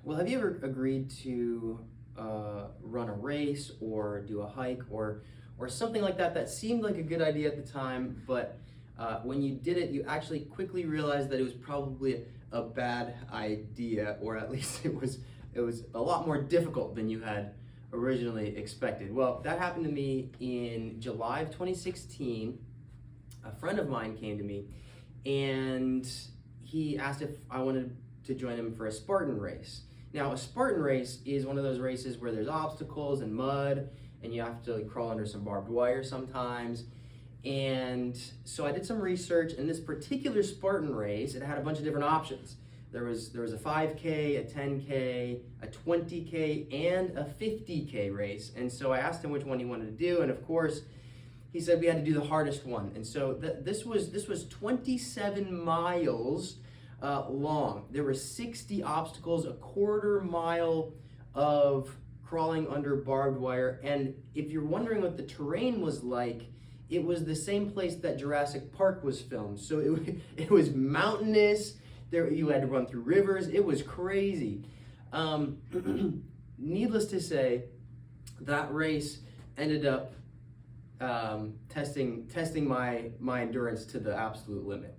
Well, have you ever agreed to run a race or do a hike or something like that that seemed like a good idea at the time, but when you did it, you actually quickly realized that it was probably a bad idea, or at least it was a lot more difficult than you had originally expected. Well, that happened to me in July of 2016. A friend of mine came to me and he asked if I wanted to join him for a Spartan race. Now, a Spartan race is one of those races where there's obstacles and mud, and you have to crawl under some barbed wire sometimes. And so I did some research, and this particular Spartan race, it had a bunch of different options. There was a 5K, a 10K, a 20K, and a 50K race. And so I asked him which one he wanted to do, and of course, he said we had to do the hardest one. And so this was 27 miles long. There were 60 obstacles, a quarter mile of crawling under barbed wire. And if you're wondering what the terrain was like, it was the same place that Jurassic Park was filmed. So it was mountainous. There, you had to run through rivers. It was crazy. Needless to say, that race ended up testing my endurance to the absolute limit.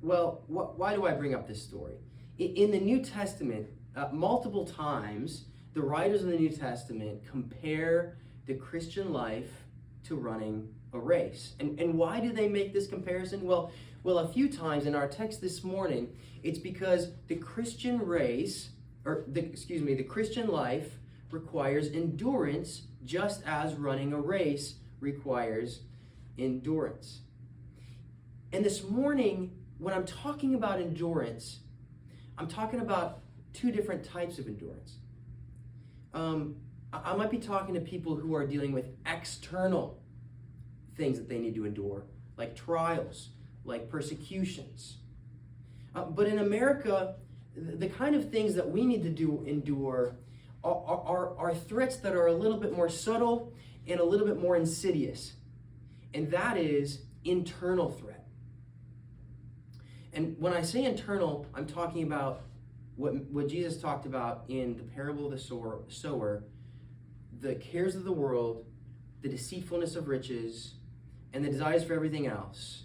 Well, why do I bring up this story? In the New Testament, multiple times, the writers of the New Testament compare the Christian life to running a race. And why do they make this comparison? Well, a few times in our text this morning, it's because the Christian race, the Christian life requires endurance just as running a race requires endurance. And this morning, when I'm talking about endurance, I'm talking about two different types of endurance. I might be talking to people who are dealing with external things that they need to endure, like trials, like persecutions. But in America, the kind of things that we need to endure are threats that are a little bit more subtle and a little bit more insidious. And that is internal threat. And when I say internal, I'm talking about what Jesus talked about in the parable of the sower, the cares of the world, the deceitfulness of riches, and the desires for everything else.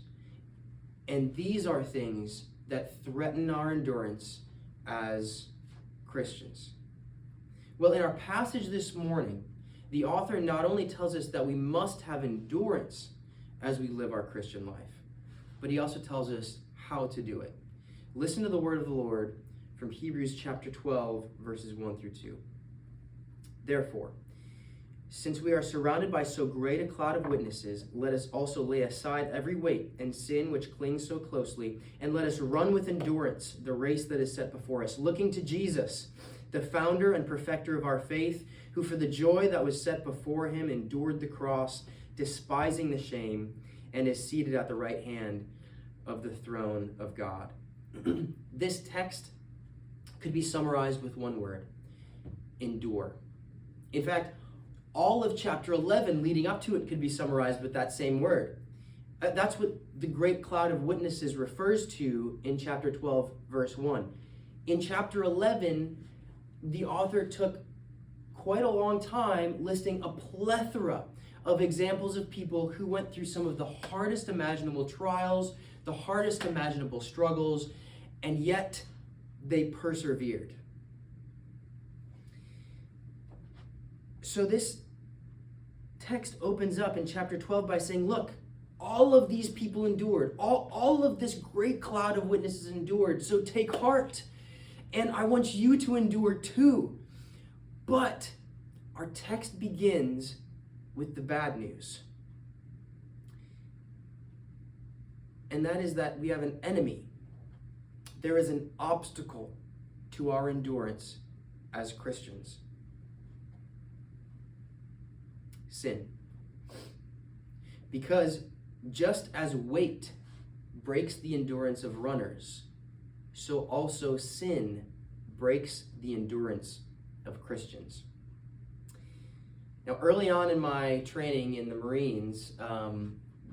And these are things that threaten our endurance as Christians. Well, in our passage this morning, the author not only tells us that we must have endurance as we live our Christian life, but he also tells us how to do it. Listen to the word of the Lord from Hebrews chapter 12, verses 1 through 2. Therefore, since we are surrounded by so great a cloud of witnesses, let us also lay aside every weight and sin which clings so closely, and let us run with endurance the race that is set before us, looking to Jesus, the founder and perfecter of our faith, who for the joy that was set before him endured the cross, despising the shame, and is seated at the right hand of the throne of God. This text could be summarized with one word: endure. In fact, all of chapter 11 leading up to it could be summarized with that same word. That's what the great cloud of witnesses refers to in chapter 12, verse 1. In chapter 11, the author took quite a long time listing a plethora of examples of people who went through some of the hardest imaginable trials, the hardest imaginable struggles, and yet they persevered. So this text opens up in chapter 12 by saying, look, all of these people endured. All of this great cloud of witnesses endured. So take heart. And I want you to endure too. But our text begins with the bad news. And that is that we have an enemy. There is an obstacle to our endurance as Christians. Sin. Because just as weight breaks the endurance of runners, so also sin breaks the endurance of Christians. Now, early on in my training in the Marines,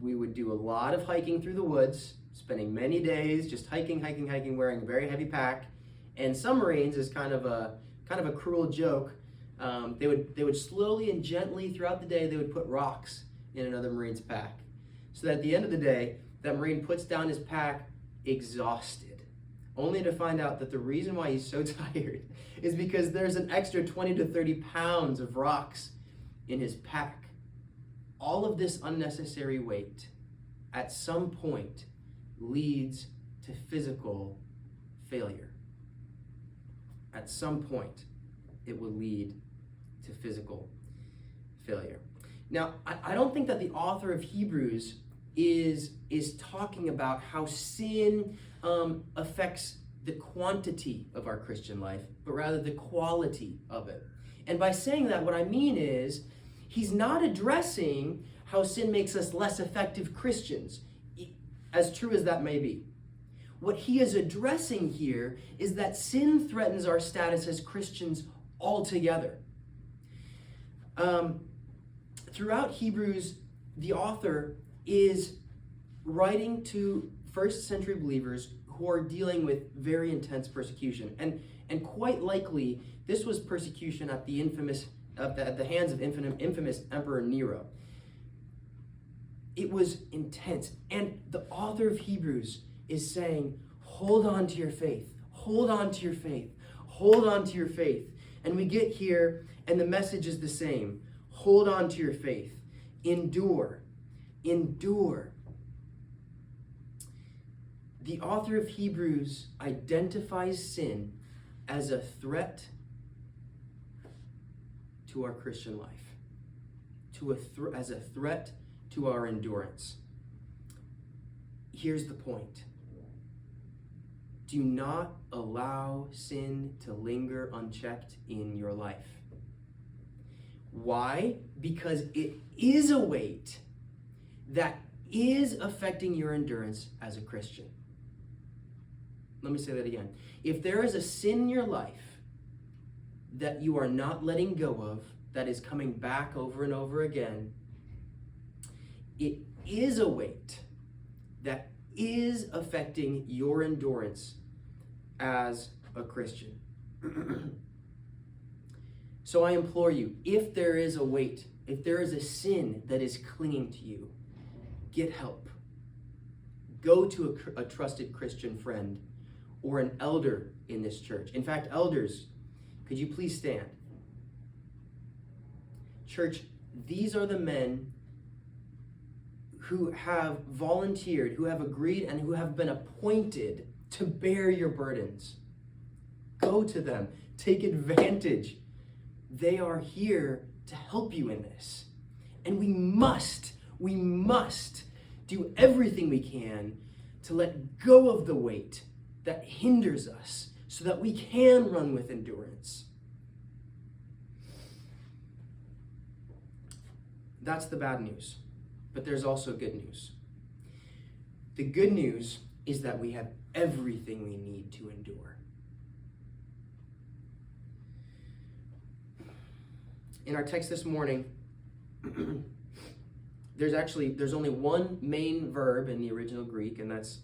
we would do a lot of hiking through the woods, spending many days just hiking, wearing a very heavy pack, And some Marines, is kind of a cruel joke, they would slowly and gently throughout the day, they would put rocks in another Marine's pack. So that at the end of the day, that Marine puts down his pack exhausted, only to find out that the reason why he's so tired is because there's an extra 20 to 30 pounds of rocks in his pack. All of this unnecessary weight at some point leads to physical failure. At some point, it will lead to physical failure. Now, I don't think that the author of Hebrews is talking about how sin affects the quantity of our Christian life, but rather the quality of it. And by saying that, what I mean is, he's not addressing how sin makes us less effective Christians, as true as that may be. What he is addressing here is that sin threatens our status as Christians altogether. Throughout Hebrews, the author is writing to first century believers who are dealing with very intense persecution. And quite likely, this was persecution at the hands of infamous Emperor Nero. It was intense. And the author of Hebrews is saying, hold on to your faith. Hold on to your faith. Hold on to your faith. And we get here, and the message is the same. Hold on to your faith. Endure. Endure. The author of Hebrews identifies sin as a threat to our Christian life, as a threat to our endurance. Here's the point. Do not allow sin to linger unchecked in your life. Why? Because it is a weight that is affecting your endurance as a Christian. Let me say that again. If there is a sin in your life that you are not letting go of, that is coming back over and over again, it is a weight that is affecting your endurance as a Christian. So I implore you, if there is a weight, if there is a sin that is clinging to you, get help. Go to a trusted Christian friend or an elder in this church. In fact, elders, could you please stand? Church, these are the men who have volunteered, who have agreed, and who have been appointed to bear your burdens. Go to them. Take advantage. They are here to help you in this. And we must do everything we can to let go of the weight that hinders us so that we can run with endurance. That's the bad news. But there's also good news. The good news is that we have everything we need to endure. In our text this morning, there's only one main verb in the original Greek, and that's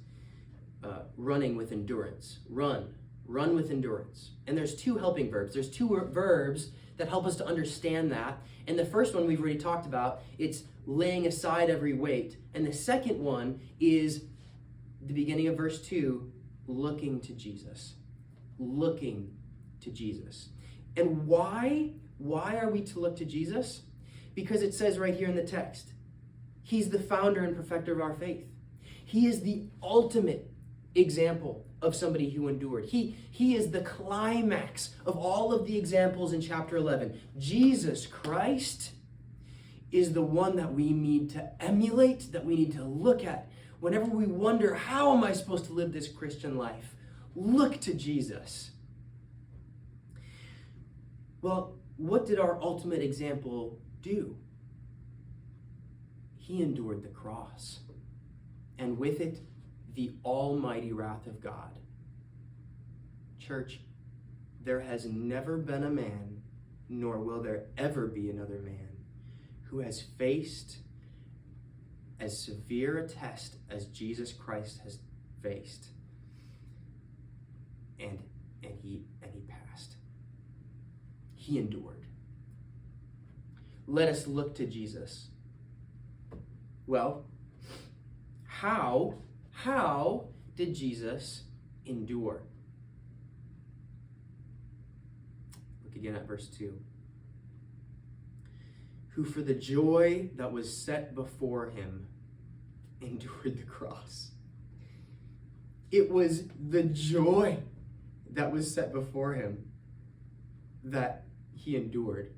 running with endurance. Run with endurance. And there's two helping verbs. There's two verbs that help us to understand that. And the first one we've already talked about, it's laying aside every weight. And the second one is the beginning of verse 2, looking to Jesus. Looking to Jesus. And why are we to look to Jesus? Because it says right here in the text, he's the founder and perfecter of our faith. He is the ultimate example of somebody who endured. He is the climax of all of the examples in chapter 11. Jesus Christ is the one that we need to emulate, that we need to look at. Whenever we wonder, how am I supposed to live this Christian life? Look to Jesus. Well, what did our ultimate example do? He endured the cross, and with it, the almighty wrath of God. Church, there has never been a man, nor will there ever be another man, who has faced as severe a test as Jesus Christ has faced, and and he passed. He endured. Let us look to Jesus. Well, how did Jesus endure? Look again at verse 2. Who for the joy that was set before him endured the cross. It was the joy that was set before him that he endured.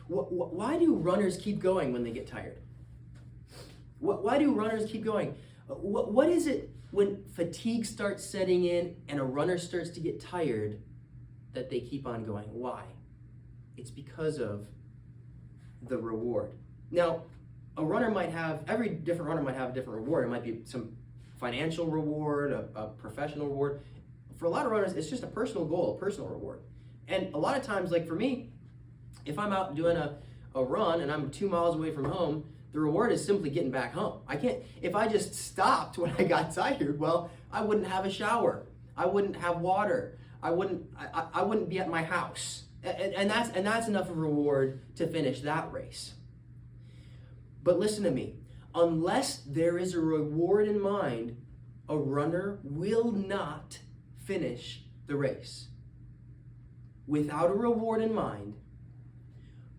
Why do runners keep going when they get tired? Why do runners keep going? What is it when fatigue starts setting in and a runner starts to get tired that they keep on going? Why? It's because of the reward. Now, every different runner might have a different reward. It might be some financial reward, a professional reward. For a lot of runners, it's just a personal goal, a personal reward. And a lot of times, like for me, if I'm out doing a run and I'm 2 miles away from home, the reward is simply getting back home. If I just stopped when I got tired, well, I wouldn't have a shower. I wouldn't have water. I wouldn't be at my house. And that's enough of a reward to finish that race. But listen to me. Unless there is a reward in mind, a runner will not finish the race. Without a reward in mind,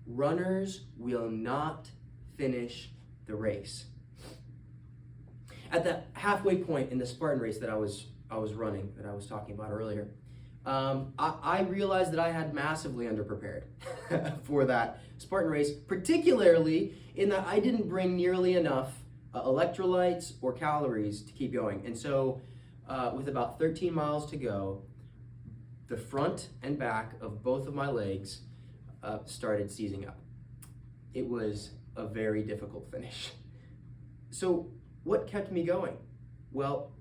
runners will not finish the race. At the halfway point in the Spartan race that I was running, that I was talking about earlier, I realized that I had massively underprepared for that Spartan race, particularly in that I didn't bring nearly enough electrolytes or calories to keep going. And so with about 13 miles to go, the front and back of both of my legs started seizing up. It was a very difficult finish. So what kept me going? Well,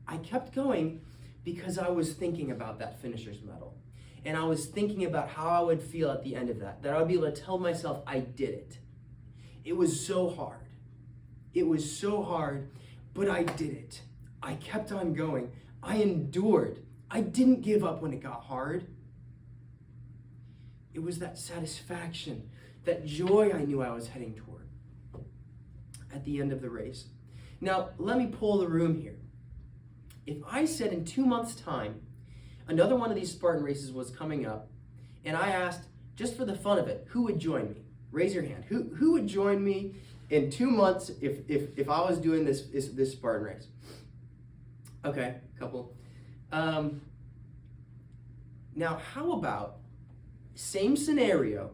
I kept going because I was thinking about that finisher's medal. And I was thinking about how I would feel at the end of that I would be able to tell myself I did it. It was so hard. It was so hard, but I did it. I kept on going. I endured. I didn't give up when it got hard. It was that satisfaction, that joy I knew I was heading toward at the end of the race. Now, let me pull the room here. If I said in 2 months' time, another one of these Spartan races was coming up, and I asked, just for the fun of it, who would join me? Raise your hand. Who would join me in 2 months if I was doing this Spartan race? Okay, a couple. Now, how about same scenario,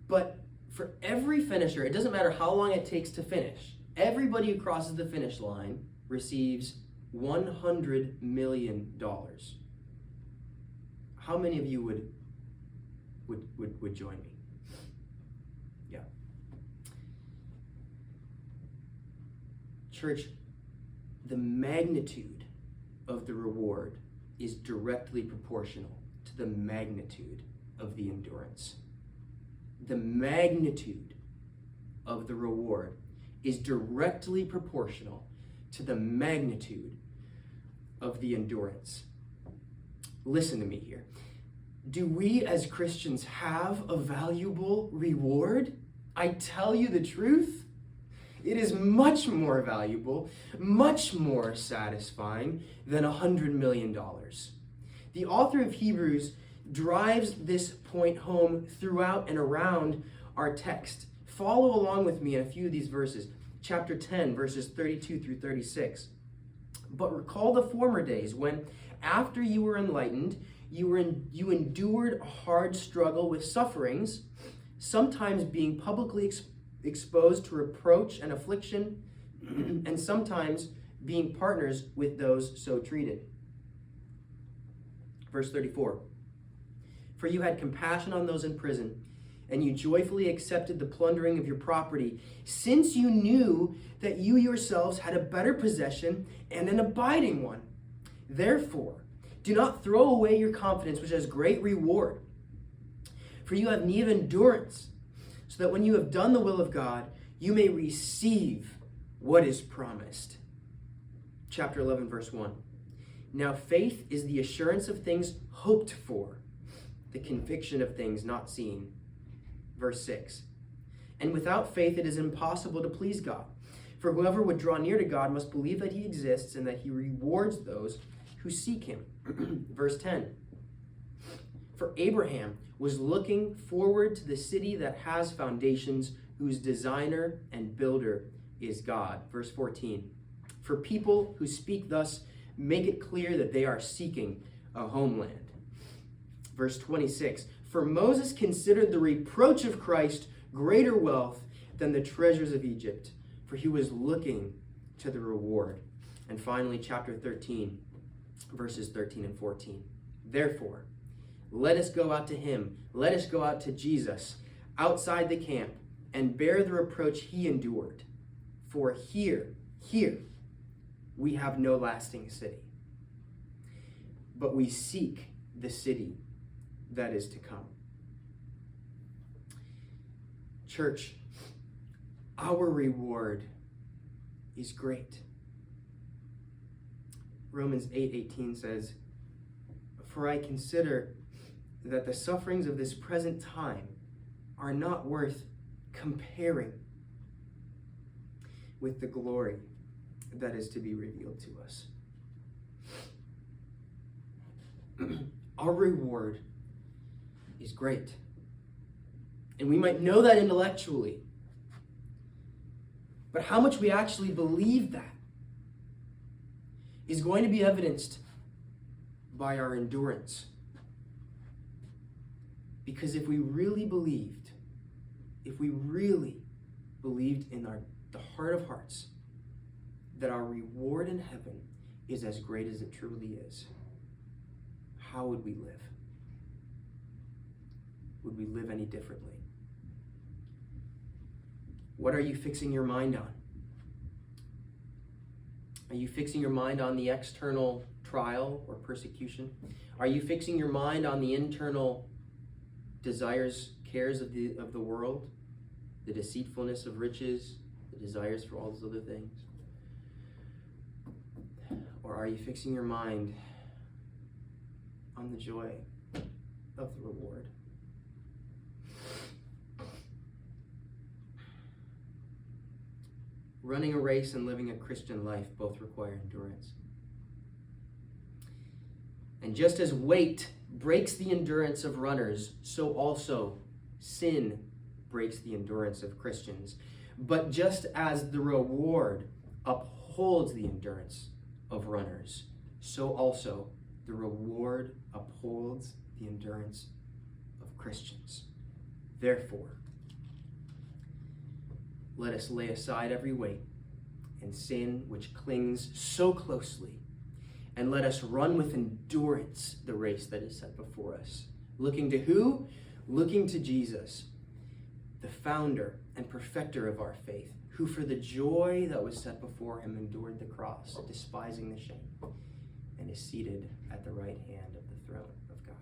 but for every finisher, it doesn't matter how long it takes to finish, everybody who crosses the finish line receives $100 million. How many of you would join me? Yeah. Church, the magnitude of the reward is directly proportional to the magnitude of the endurance. The magnitude of the reward is directly proportional to the magnitude of the endurance. Listen to me here. Do we as Christians have a valuable reward? I tell you the truth, it is much more valuable, much more satisfying than $100 million. The author of Hebrews drives this point home throughout and around our text. Follow along with me in a few of these verses. Chapter 10, verses 32 through 36. But recall the former days when, after you were enlightened, you endured a hard struggle with sufferings, sometimes being publicly exposed to reproach and affliction, and sometimes being partners with those so treated. Verse 34. For you had compassion on those in prison, and you joyfully accepted the plundering of your property, since you knew that you yourselves had a better possession and an abiding one. Therefore, do not throw away your confidence, which has great reward. For you have need of endurance, so that when you have done the will of God, you may receive what is promised. Chapter 11, verse 1. Now faith is the assurance of things hoped for, the conviction of things not seen. Verse 6. And without faith it is impossible to please God. For whoever would draw near to God must believe that he exists and that he rewards those who seek him. Verse 10. For Abraham was looking forward to the city that has foundations, whose designer and builder is God. Verse 14. For people who speak thus make it clear that they are seeking a homeland. Verse 26. For Moses considered the reproach of Christ greater wealth than the treasures of Egypt, for he was looking to the reward. And finally, chapter 13, verses 13 and 14. Therefore, let us go out to him, let us go out to Jesus, outside the camp, and bear the reproach he endured. For here, we have no lasting city, but we seek the city that is to come. Church, our reward is great. Romans 8:18 says, for I consider that the sufferings of this present time are not worth comparing with the glory that is to be revealed to us. Our reward is great. And we might know that intellectually. But how much we actually believe that is going to be evidenced by our endurance. Because if we really believed in the heart of hearts that our reward in heaven is as great as it truly is, how would we live? Would we live any differently? What are you fixing your mind on? Are you fixing your mind on the external trial or persecution? Are you fixing your mind on the internal desires, cares of the world, the deceitfulness of riches, the desires for all those other things? Or are you fixing your mind on the joy of the reward? Running a race and living a Christian life both require endurance. And just as weight breaks the endurance of runners, so also sin breaks the endurance of Christians. But just as the reward upholds the endurance of runners, so also the reward upholds the endurance of Christians. Therefore, let us lay aside every weight and sin which clings so closely, and let us run with endurance the race that is set before us. Looking to who? Looking to Jesus, the founder and perfecter of our faith, who for the joy that was set before him endured the cross, despising the shame, and is seated at the right hand of the throne of God.